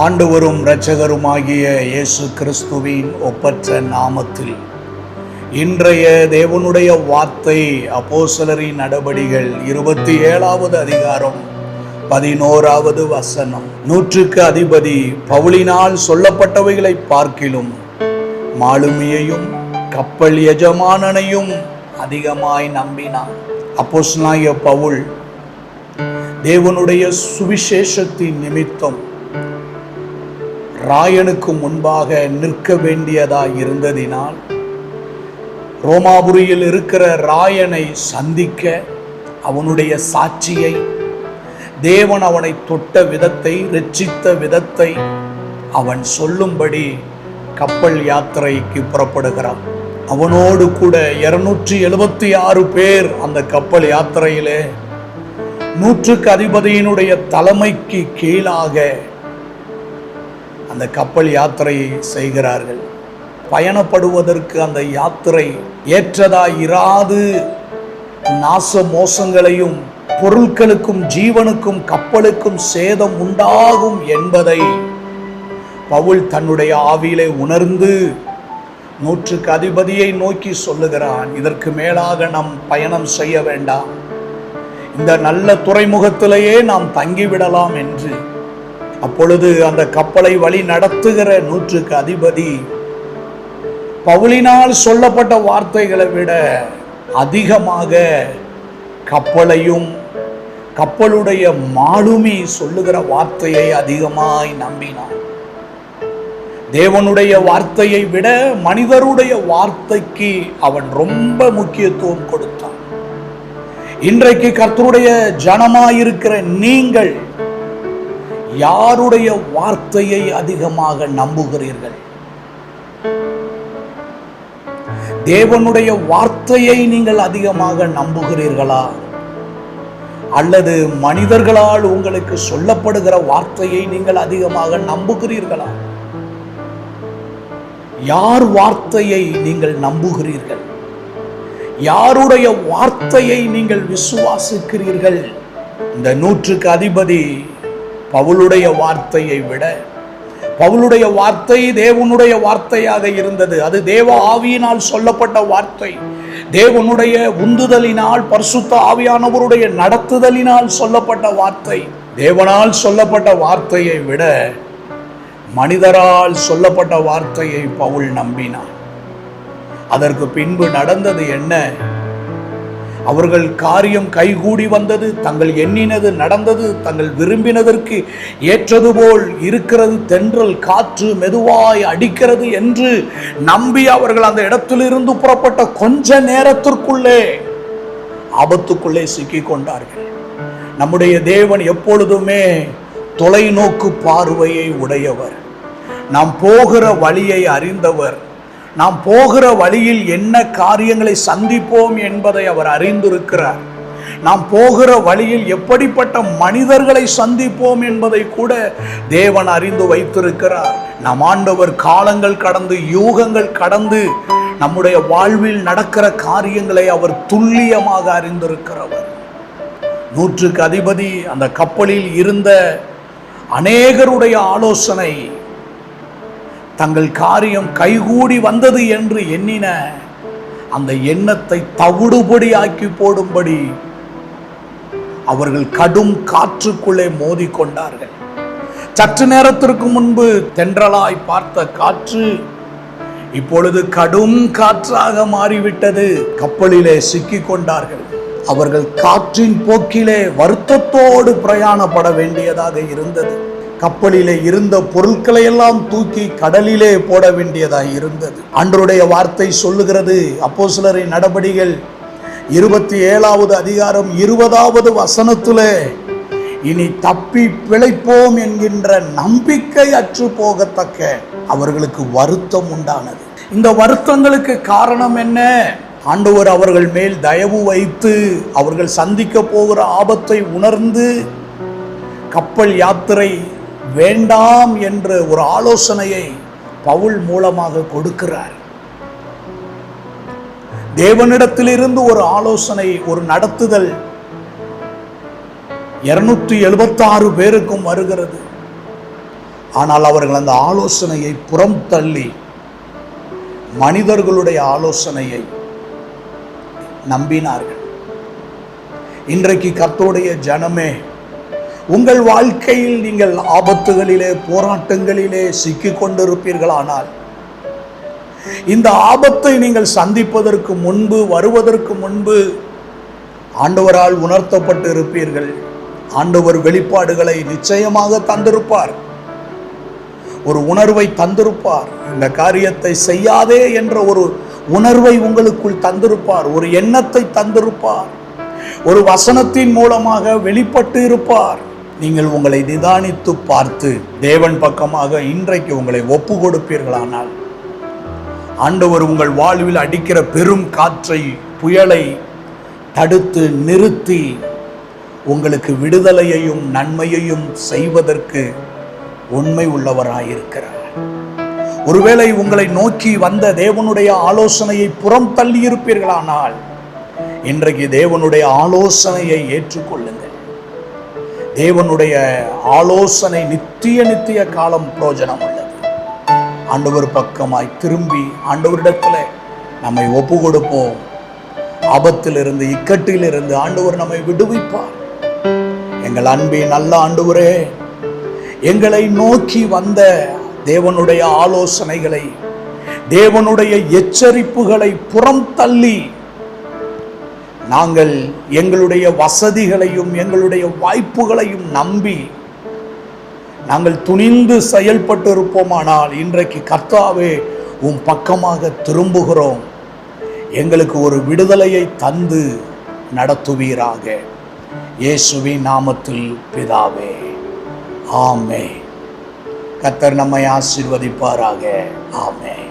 ஆண்டவரும் இரட்சகருமாகிய இயேசு கிறிஸ்துவின் ஒப்பற்ற நாமத்தில் இன்றைய தேவனுடைய வார்த்தை அப்போஸ்தலரின் நடபடிகள் 27வது அதிகாரம் 11வது வசனம். 100க்கு அதிபதி பவுலினால் சொல்லப்பட்டவைகளை பார்க்கிலும் மாலுமியையும் கப்பல் எஜமானனையும் அதிகமாய் நம்பினான். அப்போஸ்தலனாகிய பவுல் தேவனுடைய சுவிசேஷத்தின் நிமித்தம் ராயனுக்கு முன்பாக நிற்க வேண்டியதாய் இருந்ததினால் ரோமாபுரியில் இருக்கிற ராயனை சந்திக்க அவனுடைய சாட்சியை, தேவன் அவனை தொட்ட விதத்தை, இரட்சித்த விதத்தை அவன் சொல்லும்படி கப்பல் யாத்திரைக்கு புறப்படுகிறான். அவனோடு கூட 276 பேர் அந்த கப்பல் யாத்திரையிலே 100க்கு அதிபதியினுடைய தலைமைக்கு கீழாக அந்த கப்பல் யாத்திரையை செய்கிறார்கள். பயணப்படுவதற்கு அந்த யாத்திரை ஏற்றதாய் இராது, நாச மோசங்களையும் பொருட்களுக்கும் ஜீவனுக்கும் கப்பலுக்கும் சேதம் உண்டாகும் என்பதை பவுல் தன்னுடைய ஆவியிலே உணர்ந்து 100க்கு அதிபதியை நோக்கி சொல்லுகிறான், இதற்கு மேலாக நாம் பயணம் செய்ய வேண்டாம், இந்த நல்ல துறைமுகத்திலேயே நாம் தங்கிவிடலாம் என்று. அப்பொழுது அந்த கப்பலை வழி நடத்துகிற 100க்கு அதிபதி பவுலினால் சொல்லப்பட்ட வார்த்தைகளை விட அதிகமாக கப்பலையும் கப்பலுடைய மாலுமி சொல்லுகிற வார்த்தையை அதிகமாய் நம்பினான். தேவனுடைய வார்த்தையை விட மனிதருடைய வார்த்தைக்கு அவன் ரொம்ப முக்கியத்துவம் கொடுத்தான். இன்றைக்கு கர்த்தருடைய ஜனமாயிருக்கிற நீங்கள் யாருடைய வார்த்தையை அதிகமாக நம்புகிறீர்கள்? தேவனுடைய வார்த்தையை நீங்கள் அதிகமாக நம்புகிறீர்களா, அல்லது மனிதர்களால் உங்களுக்கு சொல்லப்படுகிற வார்த்தையை நீங்கள் அதிகமாக நம்புகிறீர்களா? யார் வார்த்தையை நீங்கள் நம்புகிறீர்கள்? யாருடைய வார்த்தையை நீங்கள் விசுவாசிக்கிறீர்கள்? இந்த 100க்கு அதிபதி பவுலுடைய வார்த்தையை விட, பவுலுடைய வார்த்தை தேவனுடைய வார்த்தையாக இருந்தது. அது தேவ ஆவியினால் சொல்லப்பட்ட வார்த்தை, தேவனுடைய உந்துதலினால், பரிசுத்த ஆவியானவருடைய நடத்துதலினால் சொல்லப்பட்ட வார்த்தை. தேவனால் சொல்லப்பட்ட வார்த்தையை விட மனிதரால் சொல்லப்பட்ட வார்த்தையை பவுல் நம்பினார். அதற்கு பின்பு நடந்தது என்ன? அவர்கள் காரியம் கைகூடி வந்தது, தங்கள் எண்ணினது நடந்தது, தங்கள் விரும்பினதற்கு ஏற்றது போல் இருக்கிறது, தென்றல் காற்று மெதுவாய் அடிக்கிறது என்று நம்பி அவர்கள் அந்த இடத்திலிருந்து புறப்பட்ட கொஞ்ச நேரத்திற்குள்ளே ஆபத்துக்குள்ளே சிக்கிக் கொண்டார்கள். நம்முடைய தேவன் எப்பொழுதுமே தொலைநோக்கு பார்வையை உடையவர். நாம் போகிற வழியை அறிந்தவர். நாம் போகிற வழியில் என்ன காரியங்களை சந்திப்போம் என்பதை அவர் அறிந்திருக்கிறார். நாம் போகிற வழியில் எப்படிப்பட்ட மனிதர்களை சந்திப்போம் என்பதை கூட தேவன் அறிந்து வைத்திருக்கிறார். நம் ஆண்டவர் காலங்கள் கடந்து, யூகங்கள் கடந்து நம்முடைய வாழ்வில் நடக்கிற காரியங்களை அவர் துல்லியமாக அறிந்திருக்கிறவர். 100க்கு அதிபதி அந்த கப்பலில் இருந்த அநேகருடைய ஆலோசனை தங்கள் காரியம் கைகூடி வந்தது என்று எண்ணின அந்த எண்ணத்தை தவிடுபடி ஆக்கி போடும்படி அவர்கள் கடும் காற்றுக்குள்ளே மோதி கொண்டார்கள். சற்று நேரத்திற்கு முன்பு தென்றலாய் பார்த்த காற்று இப்பொழுது கடும் காற்றாக மாறிவிட்டது. கப்பலிலே சிக்கிக் கொண்டார்கள். அவர்கள் காற்றின் போக்கிலே வருத்தத்தோடு பிரயாணப்பட வேண்டியதாக இருந்தது. கப்பலிலே இருந்த பொருட்களை எல்லாம் தூக்கி கடலிலே போட வேண்டியதாக இருந்தது. அன்றைய வார்த்தை சொல்லுகிறது, அப்போஸ்தலரின் நடபடிகள் 27வது அதிகாரம் 20வது வசனத்திலே, இனி தப்பி பிழைப்போம் என்கின்ற நம்பிக்கை அற்று போகத்தக்க அவர்களுக்கு வருத்தம் உண்டானது. இந்த வருத்தங்களுக்கு காரணம் என்ன? ஆண்டவர் அவர்கள் மேல் தயவு வைத்து அவர்கள் சந்திக்க போகிற ஆபத்தை உணர்ந்து கப்பல் யாத்திரை வேண்டாம் என்ற ஒரு ஆலோசனையை பவுல் மூலமாக கொடுக்கிறார். தேவனிடத்திலிருந்து ஒரு ஆலோசனை, ஒரு நடத்துதல் 276 பேருக்கும் வருகிறது. ஆனால் அவர்கள் அந்த ஆலோசனையை புறம் தள்ளி மனிதர்களுடைய ஆலோசனையை நம்பினார்கள். இன்றைக்கு கர்த்தருடைய ஜனமே, உங்கள் வாழ்க்கையில் நீங்கள் ஆபத்துகளிலே, போராட்டங்களிலே சிக்கிக் கொண்டிருப்பீர்களானால், இந்த ஆபத்தை நீங்கள் சந்திப்பதற்கு முன்பு, வருவதற்கு முன்பு ஆண்டவரால் உணர்த்தப்பட்டு இருப்பீர்கள். ஆண்டவர் வெளிப்பாடுகளை நிச்சயமாக தந்திருப்பார். ஒரு உணர்வை தந்திருப்பார். இந்த காரியத்தை செய்யாதே என்ற ஒரு உணர்வை உங்களுக்குள் தந்திருப்பார். ஒரு எண்ணத்தை தந்திருப்பார். ஒரு வசனத்தின் மூலமாக வெளிப்பட்டு இருப்பார். நீங்கள் உங்களை நிதானித்து பார்த்து தேவன் பக்கமாக இன்றைக்கு உங்களை ஒப்பு கொடுப்பீர்களானால், ஆண்டவர் உங்கள் வாழ்வில் அடிக்கிற பெரும் காற்றை, புயலை தடுத்து நிறுத்தி உங்களுக்கு விடுதலையையும் நன்மையையும் செய்வதற்கு உண்மை உள்ளவராயிருக்கிறார். ஒருவேளை உங்களை நோக்கி வந்த தேவனுடைய ஆலோசனையை புறம் தள்ளி இருப்பீர்களானால், இன்றைக்கு தேவனுடைய ஆலோசனையை ஏற்றுக்கொள்ளுங்கள். தேவனுடைய ஆலோசனை நித்திய காலம் பிரயோஜனம் உள்ளது. ஆண்டவர் பக்கமாய் திரும்பி ஆண்டவரிடத்தில் நம்மை ஒப்பு கொடுப்போம். ஆபத்திலிருந்து, இக்கட்டிலிருந்து ஆண்டவர் நம்மை விடுவிப்பார். எங்கள் அன்பின் நல்ல ஆண்டவரே, எங்களை நோக்கி வந்த தேவனுடைய ஆலோசனைகளை, தேவனுடைய எச்சரிப்புகளை புறம் தள்ளி நாங்கள் எங்களுடைய வசதிகளையும் எங்களுடைய வாய்ப்புகளையும் நம்பி நாங்கள் துணிந்து செயல்பட்டு இருப்போமானால், இன்றைக்கு கர்த்தாவே உம் பக்கமாக திரும்புகிறோம். எங்களுக்கு ஒரு விடுதலையை தந்து நடத்துவீராக. இயேசுவின் நாமத்தில் பிதாவே, ஆமென். கர்த்தர் நம்மை ஆசீர்வதிப்பாராக. ஆமென்.